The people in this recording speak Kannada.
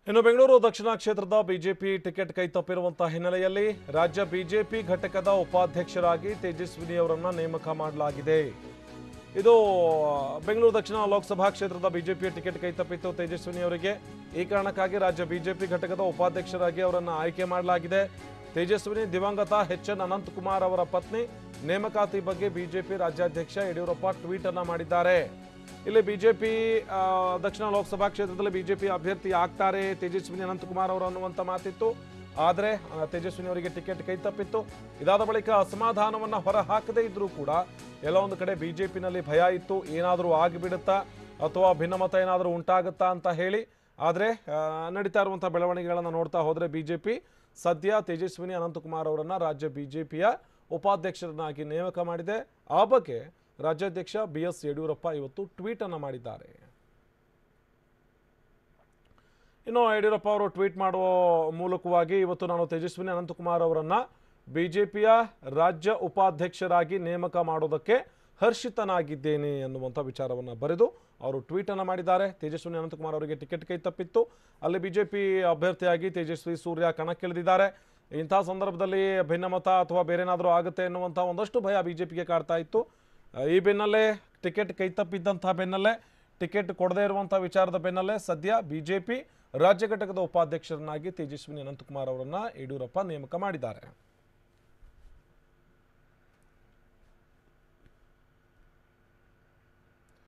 ಇನ್ನು ಬೆಂಗಳೂರು ದಕ್ಷಿಣ ಕ್ಷೇತ್ರದ ಬಿಜೆಪಿ ಟಿಕೆಟ್ ಕೈತಪ್ಪಿರುವಂತಹ ಹಿನ್ನೆಲೆಯಲ್ಲಿ ರಾಜ್ಯ ಬಿಜೆಪಿ ಘಟಕದ ಉಪಾಧ್ಯಕ್ಷರಾಗಿ ತೇಜಸ್ವಿನಿ ಅವರನ್ನು ನೇಮಕ ಮಾಡಲಾಗಿದೆ. ಇದು ಬೆಂಗಳೂರು ದಕ್ಷಿಣ ಲೋಕಸಭಾ ಕ್ಷೇತ್ರದ ಬಿಜೆಪಿಯ ಟಿಕೆಟ್ ಕೈತಪ್ಪಿತ್ತು ತೇಜಸ್ವಿನಿ ಅವರಿಗೆ. ಈ ಕಾರಣಕ್ಕಾಗಿ ರಾಜ್ಯ ಬಿಜೆಪಿ ಘಟಕದ ಉಪಾಧ್ಯಕ್ಷರಾಗಿ ಅವರನ್ನು ಆಯ್ಕೆ ಮಾಡಲಾಗಿದೆ. ತೇಜಸ್ವಿನಿ ದಿವಂಗತ ಎಚ್.ಎನ್. ಅನಂತಕುಮಾರ್ ಅವರ ಪತ್ನಿ. ನೇಮಕಾತಿ ಬಗ್ಗೆ ಬಿಜೆಪಿ ರಾಜ್ಯಾಧ್ಯಕ್ಷ ಯಡಿಯೂರಪ್ಪ ಟ್ವೀಟ್ ಅನ್ನು ಮಾಡಿದ್ದಾರೆ. ಇಲ್ಲಿ ಬಿಜೆಪಿ ದಕ್ಷಿಣ ಲೋಕಸಭಾ ಕ್ಷೇತ್ರದಲ್ಲಿ ಬಿಜೆಪಿ ಅಭ್ಯರ್ಥಿ ಆಗ್ತಾರೆ ತೇಜಸ್ವಿನಿ ಅನಂತಕುಮಾರ್ ಅವರು ಅನ್ನುವಂಥ ಮಾತಿತ್ತು. ಆದರೆ ತೇಜಸ್ವಿನಿ ಅವರಿಗೆ ಟಿಕೆಟ್ ಕೈತಪ್ಪಿತ್ತು. ಇದಾದ ಬಳಿಕ ಅಸಮಾಧಾನವನ್ನು ಹೊರಹಾಕದೇ ಇದ್ರೂ ಕೂಡ ಎಲ್ಲ ಒಂದು ಕಡೆ ಬಿಜೆಪಿನಲ್ಲಿ ಭಯ ಇತ್ತು, ಏನಾದರೂ ಆಗಿಬಿಡುತ್ತಾ ಅಥವಾ ಭಿನ್ನಮತ ಏನಾದರೂ ಉಂಟಾಗುತ್ತಾ ಅಂತ ಹೇಳಿ. ಆದರೆ ನಡೀತಾ ಇರುವಂಥ ಬೆಳವಣಿಗೆಗಳನ್ನು ನೋಡ್ತಾ ಹೋದರೆ ಬಿಜೆಪಿ ಸದ್ಯ ತೇಜಸ್ವಿನಿ ಅನಂತಕುಮಾರ್ ಅವರನ್ನು ರಾಜ್ಯ ಬಿಜೆಪಿಯ ಉಪಾಧ್ಯಕ್ಷರನ್ನಾಗಿ ನೇಮಕ ಮಾಡಿದೆ. ಆ ಬಗ್ಗೆ ರಾಜ್ಯಾಧ್ಯಕ್ಷ ಬಿ.ಎಸ್. ಯಡಿಯೂರಪ್ಪ ಇವತ್ತು ಟ್ವೀಟ್ ಅನ್ನು ಮಾಡಿದ್ದಾರೆ. ಇನ್ನು ಯಡಿಯೂರಪ್ಪ ಅವರು ಟ್ವೀಟ್ ಮಾಡುವ ಮೂಲಕವಾಗಿ ಇವತ್ತು ನಾನು ತೇಜಸ್ವಿನಿ ಅನಂತಕುಮಾರ್ ಅವರನ್ನು ಬಿಜೆಪಿಯ ರಾಜ್ಯ ಉಪಾಧ್ಯಕ್ಷರಾಗಿ ನೇಮಕ ಮಾಡೋದಕ್ಕೆ ಹರ್ಷಿತನಾಗಿದ್ದೇನೆ ಎನ್ನುವಂಥ ವಿಚಾರವನ್ನು ಬರೆದು ಅವರು ಟ್ವೀಟ್ ಅನ್ನು ಮಾಡಿದ್ದಾರೆ. ತೇಜಸ್ವಿನಿ ಅನಂತಕುಮಾರ್ ಅವರಿಗೆ ಟಿಕೆಟ್ ಕೈ ತಪ್ಪಿತ್ತು. ಅಲ್ಲಿ ಬಿಜೆಪಿ ಅಭ್ಯರ್ಥಿಯಾಗಿ ತೇಜಸ್ವಿ ಸೂರ್ಯ ಕಣಕ್ಕಿಳಿದಿದ್ದಾರೆ. ಇಂಥ ಸಂದರ್ಭದಲ್ಲಿ ಭಿನ್ನಮತ ಅಥವಾ ಬೇರೆನಾದರೂ ಆಗುತ್ತೆ ಎನ್ನುವಂಥ ಒಂದಷ್ಟು ಭಯ ಬಿಜೆಪಿಗೆ ಕಾಡ್ತಾ ಇತ್ತು. ಈ ಬೆನ್ನಲ್ಲೇ ಟಿಕೆಟ್ ಕೈತಪ್ಪಿದ್ದಂಥ ಬೆನ್ನಲ್ಲೇ ಟಿಕೆಟ್ ಕೊಡದೇ ಇರುವಂಥ ವಿಚಾರದ ಬೆನ್ನಲ್ಲೇ ಸದ್ಯ ಬಿಜೆಪಿ ರಾಜ್ಯ ಘಟಕದ ಉಪಾಧ್ಯಕ್ಷರನ್ನಾಗಿ ತೇಜಸ್ವಿನಿ ಅನಂತಕುಮಾರ್ ಅವರನ್ನು ಯಡಿಯೂರಪ್ಪ ನೇಮಕ ಮಾಡಿದ್ದಾರೆ.